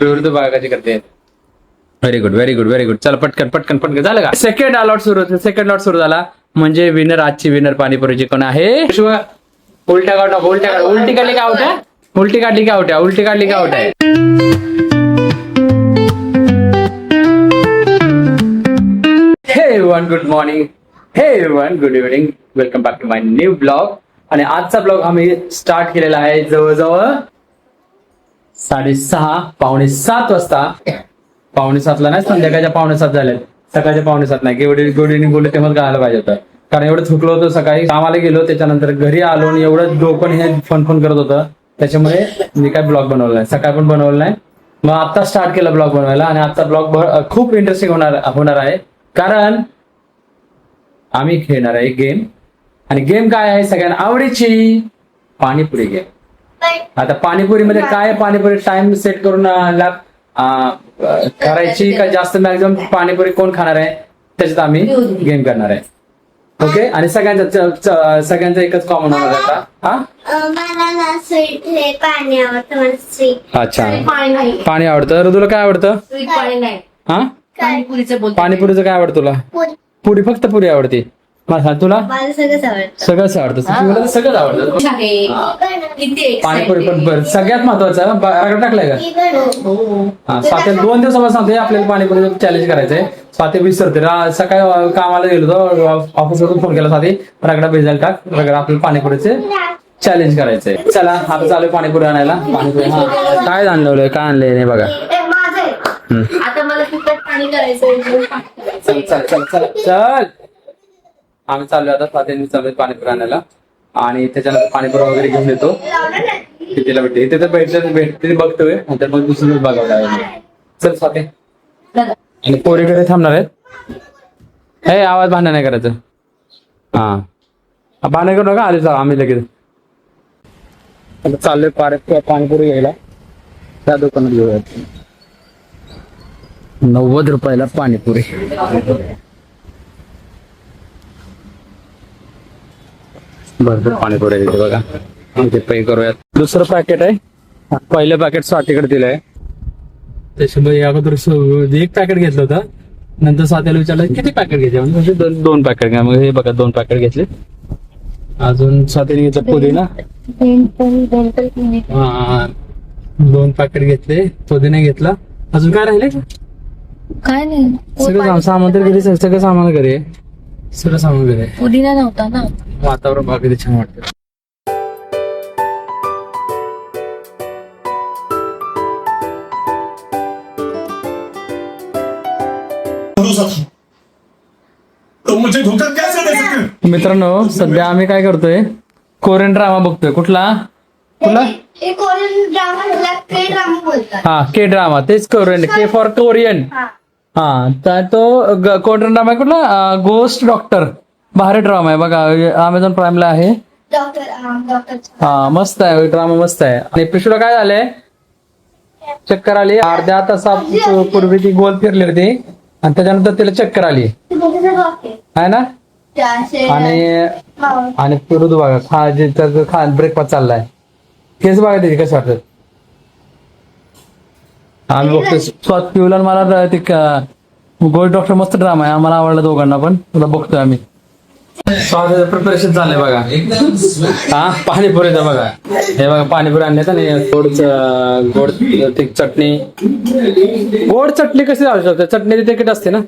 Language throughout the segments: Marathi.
विरुद्ध भागाची करते. Very good very good very good. चला पटकन पटकन पटकन झालं का? सेकंड अलॉट सुरू होते. सेकंड लॉट सुरू झाला म्हणजे विनर, आजची विनर पाणीपुरीची कोण आहे? उलट्या काढ नको. उलटी काढली का आउट आहे? उलटी काढली का आउट आहे? उलटी काढली का आउट आहे? Hey everyone good morning. Hey everyone good evening. Welcome back to my new blog. आणि आजचा ब्लॉग आम्ही स्टार्ट केलेला आहे जवळजवळ 6:30 7:45 वाजता. 6:45 नाही, संध्याकाळच्या 6:45 झाले. सकाळच्या 6:45 नाही. गोडीने बोलले तेव्हाच गायला पाहिजे होतं, कारण एवढं थुकलो होतं. सकाळी कामाला गेलो, त्याच्यानंतर घरी आलो आणि एवढं डोकं हे फन करत होतं, त्याच्यामुळे मी काय ब्लॉग बनवला नाही. सकाळ पण बनवलं नाही. मग आता स्टार्ट केलं ब्लॉग बनवायला. आणि आजचा ब्लॉग खूप इंटरेस्टिंग होणार आहे, कारण आम्ही खेळणार आहे गेम. आणि गेम काय आहे? सगळ्यांना आवडीची पाणीपुरी गेम. आता पाणीपुरीमध्ये काय, पाणीपुरी टाइम सेट करून करायची का जास्त मॅक्झिमम पाणीपुरी कोण खाणार आहे त्याच्यात आम्ही गेम करणार आहे. ओके. आणि सगळ्यांचा एकच कॉमन होणार आहे आता. मला स्वीट हे पाणी आवडतं. मला स्वीट. अच्छा, पाणी आवडतं. ऋतूला काय आवडतं? स्वीट पाणी नाही. हा, पाणीपुरीचं काय आवडतं तुला? पुरी, फक्त पुरी आवडते. तुला मला सगळंच आवडतं. सगळंच आवडतं. मला सगळंच आवडतं. पाणीपुरी पण सगळ्यात महत्वाचं रगडा टाकलाय का? हा, स्वाती 2 दिवसापासून सांगते आपल्याला पाणीपुरी चॅलेंज करायचंय. स्वाती विसरते. सकाळी कामाला गेलो होतो, ऑफिसवरून फोन केला, स्वाती रगडा भिजायला टाक, रगडा आपल्याला पाणीपुरीचे चॅलेंज करायचंय. चला आता चालू पाणीपुरी आणायला. पाणीपुरी काय आणलंय, काय आणलंय नाही बघा. आता मला तिखट पाणी करायचं. चल चल चल चल चल. आम्ही चालू आता स्वातीने चालू पाणीपुरी आणायला. आणि त्याच्यानंतर पाणीपुरी वगैरे घेऊन येतो. कितीला भेटते इथे तर भेटते बघतोय, नंतर मग दुसरं बघावं लागेल. चल स्वाती. आणि पोरीकडे थांबणार आहेत. हे आवाज भांडण नाही करायचं. हा, भांडण करू नका. आले आम्ही लगेच चाललोय पाणीपुरी घ्यायला. त्या दुकानात घेऊया. 90 रुपयाला पाणीपुरी. भरपूर पाणीपुरी देते बघा. ते पे करूयात. दुसरं पॅकेट आहे. पहिलं पॅकेट स्वातीकडे दिलंय. त्याच्यामुळे अगोदर एक पॅकेट घेतलं होतं. नंतर स्वातीला विचारलं किती पॅकेट घ्यायचे, म्हणजे 2 पॅकेट घ्या. मग हे बघा 2 पॅकेट घेतले. अजून स्वातीने घेतलं पुदिना. 2 पॅकेट घेतले. पुदिना घेतला. अजून काय राहिले? काय नाही, सगळं सामान तर घरी. सगळं सामान घरी आहे. सगळं सामान घरी आहे. पुदिना नव्हता ना. वातावरण बघा किती छान वाटतं. मित्रांनो, सध्या आम्ही काय करतोय? कोरियन ड्रामा बघतोय. कुठला? कोरियन ड्रामा के ड्रामा बोलतात. हा, के ड्रामा. तेच कोरियन. K for Korean. हा, तर तो कोरियन ड्रामा आहे. कुठला? गोस्ट डॉक्टर. भारी ड्रामा आहे बघा. अमेझॉन प्राईमला आहे. डॉक्टर. हा, मस्त आहे ड्रामा, मस्त आहे. आणि पिशूला काय झालंय? चक्कर आली. अर्ध्या तासापूर्वी ती गोल फिरली होती आणि त्याच्यानंतर तिला चक्कर आली आहे ना. आणि ऋतू बघा ब्रेकफास्ट चाललाय. केस बघा तिथे कसं वाटत. आम्ही बघतोय पिवला. मला ते गोल्ड डॉक्टर मस्त ड्रामा आहे. आम्हाला आवडला दोघांना पण. तुला बघतोय आम्ही. स्वादाचं प्रिपरेशन चाललंय बघा. हा, पाणीपुरीचं बघा. हे बघा पाणीपुरी आणल्यात. आणि गोड चटणी. गोड चटणी कशी लावू शकते? चटणी तिखट असते ना.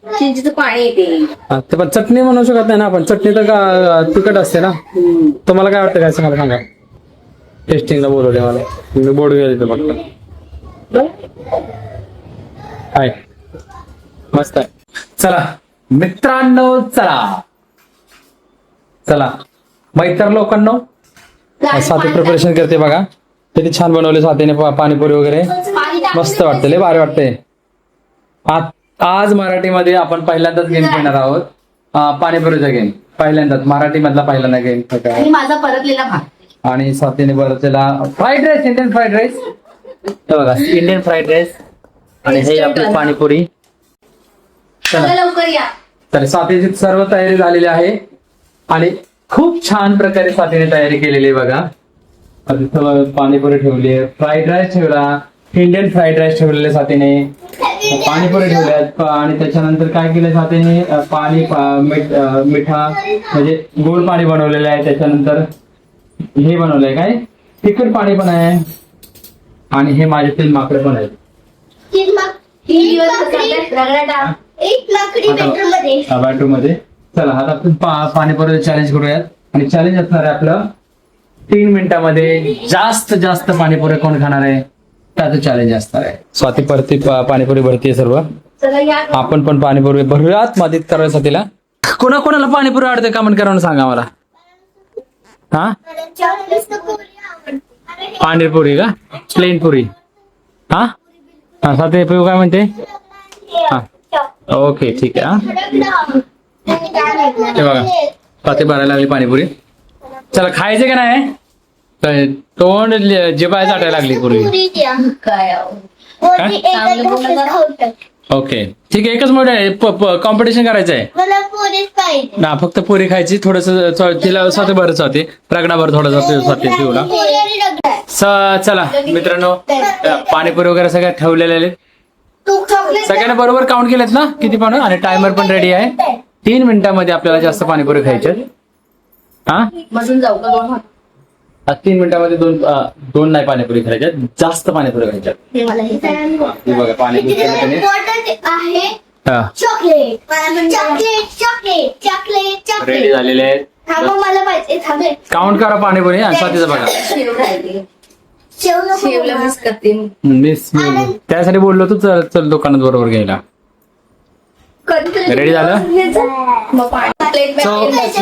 चिंचेचं पाणी येते. ते पण चटणी म्हणू शकत नाही ना आपण. चटणी तर तिखट असते ना. तुम्हाला काय वाटतं? काय मला सांगा. टेस्टिंगला बोलवले मला. मी बोर्ड घ्यायचं फक्त. हाय, मस्त आहे. चला मित्रांनो, चला मैत्र लोकांनो. स्वाती प्रिपरेशन करते बघा. किती छान बनवले स्वातीने पाणीपुरी वगैरे. मस्त वाटतं, लय भारी वाटतंय. आज मराठीमध्ये आपण पहिल्यांदाच गेम खेळणार आहोत. पाणीपुरीचा गेम पहिल्यांदाच. मराठी मधला पहिल्यांदा गेम. माझा परतलेला भात. आणि स्वातीने परतलेला fried rice. Indian fried rice. बघा, इंडियन फ्राईड राईस. आणि हे आपली पाणीपुरी. चला लवकर या. तर स्वातीची सर्व तयारी झालेली आहे. आणि खूप छान प्रकारे स्वातीने तयारी केलेली आहे बघा. पाणीपुरी ठेवली आहे, फ्राईड राईस ठेवला, इंडियन फ्राईड राईस ठेवलेले साथीने, पाणीपुरी ठेवल्यात आणि त्याच्यानंतर काय केलं साथीने पाणी मिठा म्हणजे गोड पाणी बनवलेलं आहे. त्याच्यानंतर हे बनवलंय काय तिखट पाणी पण आहे आणि हे माझे 3 माकडे पण आहेत. बॅटरूम मध्ये. चला आता आपण पाणीपुरी चॅलेंज करूयात आणि चॅलेंज असणार आहे आपलं 3 मिनिटामध्ये जास्त पाणीपुरी कोण खाणार आहे त्याचं चॅलेंज असणार आहे. स्वाती परती पाणीपुरी भरतीये सर्व. चला या आपण पण पाणीपुरी भरूयात मदत करायचं तिला. कोणाला पाणीपुरी आवडते कमेंट करून सांगा मला. हा पाणीपुरी का प्लेन पुरी. हा हा स्वाती पिऊ काय म्हणते. हा ओके ठीक आहे. हा ते बघा स्वाती भरायला लागली पाणीपुरी. चला खायचे का नाही. तोंड जिभा चाटायला लागली पूर्वी. काय ओके ठीक आहे. एकच मोठं आहे कॉम्पिटिशन करायचं आहे मला पुरीच पाहिजे. ना. फक्त पुरी खायची. थोडस तिला स्वाती भरच होते रगडाभर थोडस स्वाती पिऊला. पुरी आणि रगडा. चला मित्रांनो पाणीपुरी वगैरे सगळ्या ठेवलेले आहेत. तू चॉकलेट सगळ्यांना बरोबर काउंट केलेत ना किती पाणी आणि टायमर पण रेडी आहे. 3 मिनिटांमध्ये आपल्याला जास्त पाणीपुरी खायचे. हा बसून जाऊ का 2 हात. 3 मिनिटांमध्ये दोन नाही पाणीपुरी खायच्यात. जास्त पाणीपुरी खायच्यात. हे मला हे हे बघा पाणीपुरी त्याने इम्पॉर्टंट आहे हा chocolate. Chocolate chocolate chocolate ready chocolate. झालेले आहेत. थांबा मला पाहिजे. थांबे. काउंट करा पाणीपुरी आणि स्वातीचं बघा. शेव राहिली. शेव नको शेवला मला. मिस करते. मिस त्यासाठी बोललो तू चल दुकानात बरोबर घ्यायला. रेडी झालं. मग प्लेट सो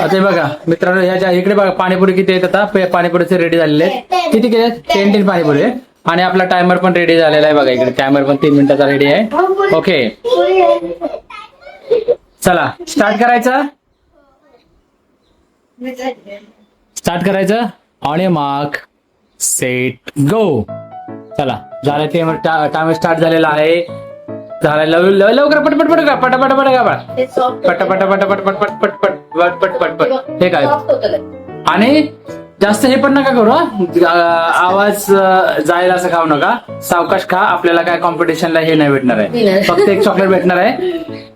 आता बघा मित्रांनो ह्याच्या इकडे बघा पाणीपुरी किती आहेत. आता पाणीपुरीचे रेडी झालेले आहेत. किती केले 10 पाणीपुरी आहे. आणि आपला टायमर पण रेडी झालेला आहे. बघा इकडे टायमर पण 3 मिनिटाचा रेडी आहे. ओके चला स्टार्ट करायचं. On A mark set go. चला झालं ते टायमर स्टार्ट झालेला आहे. झालं लवकर पटपट का पटापट पट हे काय आणि जास्त हे पण नका करू. आवाज जायला असं खाऊ नका. सावकाश खा. आपल्याला काय कॉम्पिटिशनला हे नाही भेटणार आहे. फक्त एक चॉकलेट भेटणार आहे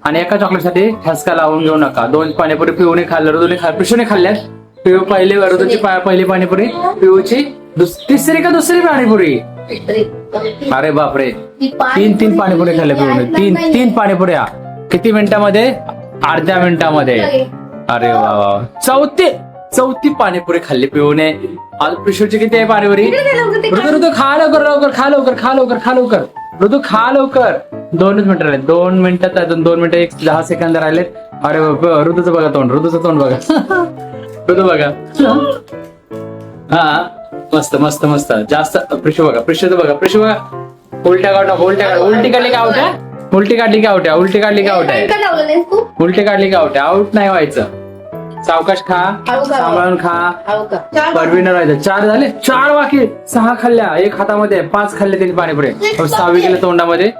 आणि एका चॉकलेटसाठी ठसका लावून घेऊ नका. 2 पाणीपुरी पिऊने खाल्लं ऋतूने पिशूने खाल्ल्यात. पिऊ ऋतूची पहिली पाणीपुरी पिऊची तिसरी का दुसरी पाणीपुरी. अरे बापरे 3 पाणीपुरी खाल्ले पिऊने. 3 पाणीपुऱ्या किती मिनिटामध्ये अर्ध्या मिनिटामध्ये. अरे वा चौथी पाणीपुरी खाल्ली पिऊने. पिशूची किती आहे पाणीपुरी. ऋतू खा लवकर ऋतू खा लवकर. 2 मिनिटं राहिले. 2 मिनिटात 2 मिनिटं 10 सेकंद राहिलेत. अरे ऋतूचं बघा ऋतूचं तोंड बघा. ऋतू बघा. हा मस्त जास्त. प्रिशू बघा उलट्या काढ. उलटी काढली का आउट आहे. उलटी काढली का आउट नाही व्हायचं. सावकाश खा. सांभाळून खा. बडवीनं राहायचं. 4 झाले. 4 बाकी. 6 खाल्ल्या. 1 हातामध्ये 5 खाल्ले त्यांनी पाणीपुरी. 6वी गेले तोंडामध्ये.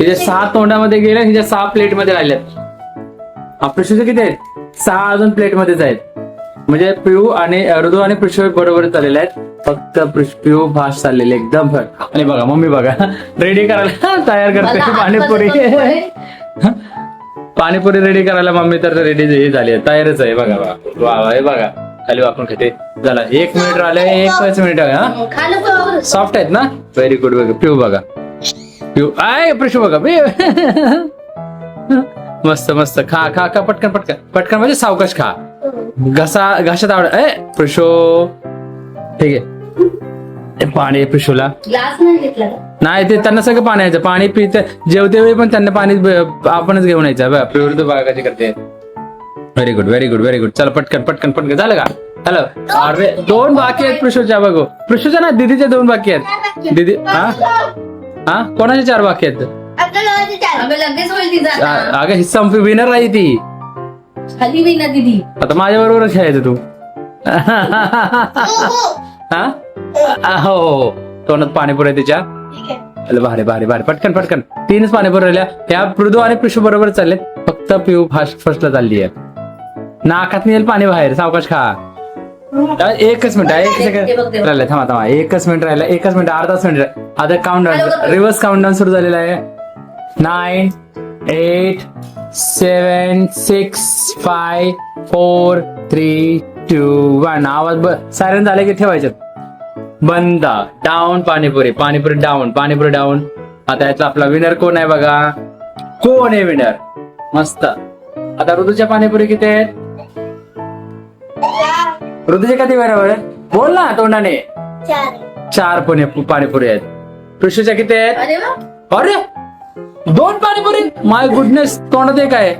तिथे 6 तोंडामध्ये गेले. हिच्या 6 प्लेट मध्ये राहिल्यात. प्रिशूचे किती आहेत 6 अजून प्लेट मध्येच आहेत. म्हणजे पिऊ आणि ऋतू आणि पृथ्वी बरोबर चाललेले आहेत. फक्त पिऊ भाष चाललेले एकदम. आणि बघा मम्मी बघा रेडी करायला तयार करते पाणीपुरी रेडी करायला. मम्मी तर रेडी झाली तयारच आहे. बघा वा हे बघा खाली वापरून खाते. झाला 1 मिनिट राहिले. 1 मिनिट हा सॉफ्ट आहेत ना. Very good. बघा पिऊ बघा आय पृथ्वी बघा मस्त खा पटकन म्हणजे सावकाश खा. घशात आवड पृशो ठीक आहे. पाणी पृशूला ग्लास नाही घेतला. नाही ते त्यांना सगळं पाणी यायचं. पाणी पिते जेवते वेळी पण त्यांना पाणी आपणच घेऊन यायचं. पिवळ तर बघा कशी करते. Very good. चला पटकन झालं का. हॅलो अरे 2 बाकी आहेत पृशूच्या. बघू पृशूच्या ना दीदीच्या 2 बाकी आहेत. दीदी हा कोणाचे 4 बाकी आहेत. लगेच होईल तिचा. अगं हिस्सा विनर राही ती. खाली विना दिदी. आता माझ्या बरोबरच खेळायचं तू. हा हो तोंडात पाणीपुरी तिच्या. भारी पटकन 3च पाणीपुरी राहिल्या. त्या पृथ्वी आणि पृशू बरोबर चालले. फक्त पिऊ फर्स्टला चालली आहे. नाकात येईल पाणी बाहेर. सावकाश खा. एकच मिनिट एक सेकंड राहिलं, थांबा एकच मिनिट राहिलं, एकच मिनिट, अर्धाच मिनिट. आता काउंटडाऊन, रिव्हर्स काउंटडाऊन सुरू झालेला आहे. 9, 8, 7, 6, 5, 4, 3, 2, 1. आवाज सायरन झाले की ठेवायचे. बंद. Down panipuri, panipuri down, panipuri down. आता यातला आपला विनर कोण आहे बघा, कोण आहे विनर? मस्त. आता ऋतूच्या पाणीपुरी किती आहेत? ऋतूचे किती बरोबर आहे? बोल ना तोंडाने. 4 पाणीपुरी आहेत. ऋषूच्या किती आहेत? अरे वा. अरे 2 पाणीपुरी, माय गुडनेस. तोंडात एक आहे.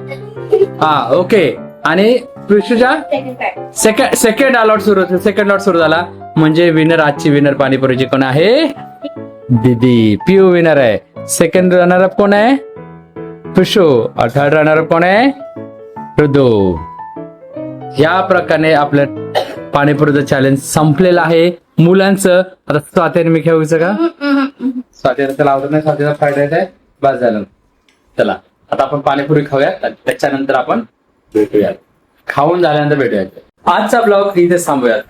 हा ओके. आणि ऋषूच्या सेकंड अलॉट सुरू झाला. म्हणजे विनर, आजची विनर पाणीपुरीची कोण आहे? दीदी. पिऊ विनर आहे. सेकंड रनरअप कोण आहे? ऋषू. थर्ड रनरअप कोण आहे? ऋतू. या प्रकारे आपलं पाणीपुरीचं चॅलेंज संपलेलं आहे मुलांचं. आता स्वातीने मी खेळायचं का? स्वातीला त्याला आवडत नाही, स्वातीचा फायदा आहे. बस झालं. चला आता आपण पाणीपुरी खाऊयात, त्याच्यानंतर आपण भेटूयात. खाऊन झाल्यानंतर भेटूयात. आजचा ब्लॉग इथे थांबूयात.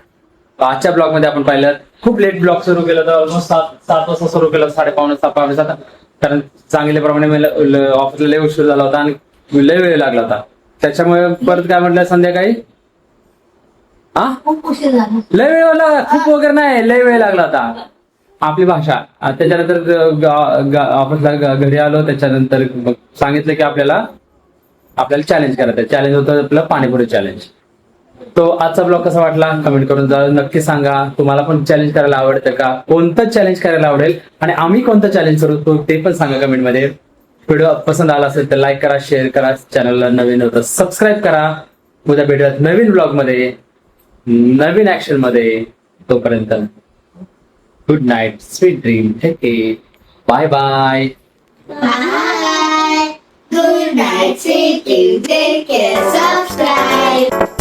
आजच्या ब्लॉग मध्ये आपण पाहिलं खूप लेट ब्लॉग सुरू केला होता. ऑलमोस्ट 7 वाजता सुरू केला, 6:45 कारण चांगल्याप्रमाणे ऑफिसला लय उशीर झाला होता आणि लय वेळ लागला होता. त्याच्यामुळे परत काय म्हटलं संध्याकाळी खूप उशीर झाला. लय वेळ लागला, खूप वगैरे नाही, लय वेळ लागला होता. आपली भाषा. त्याच्यानंतर ऑफिसला घरी आलो. त्याच्यानंतर सांगितलं की आपल्याला चॅलेंज करायचं. चॅलेंज होतं आपलं पाणीपुरी चॅलेंज. तो आजचा ब्लॉग कसा वाटला कमेंट करून नक्की सांगा. तुम्हाला पण चॅलेंज करायला आवडतं का? कोणतं चॅलेंज करायला आवडेल आणि आम्ही कोणतं चॅलेंज करू ते पण सांगा कमेंटमध्ये. व्हिडिओ पसंत आला असेल तर लाईक करा, शेअर करा. चॅनलला नवीन होतं सबस्क्राईब करा. उद्या भेटूयात नवीन ब्लॉग मध्ये, नवीन ऍक्शन मध्ये. तोपर्यंत good night, sweet dream. Take care. Bye bye. Bye. Good night, sweet dreams. Take care. Subscribe.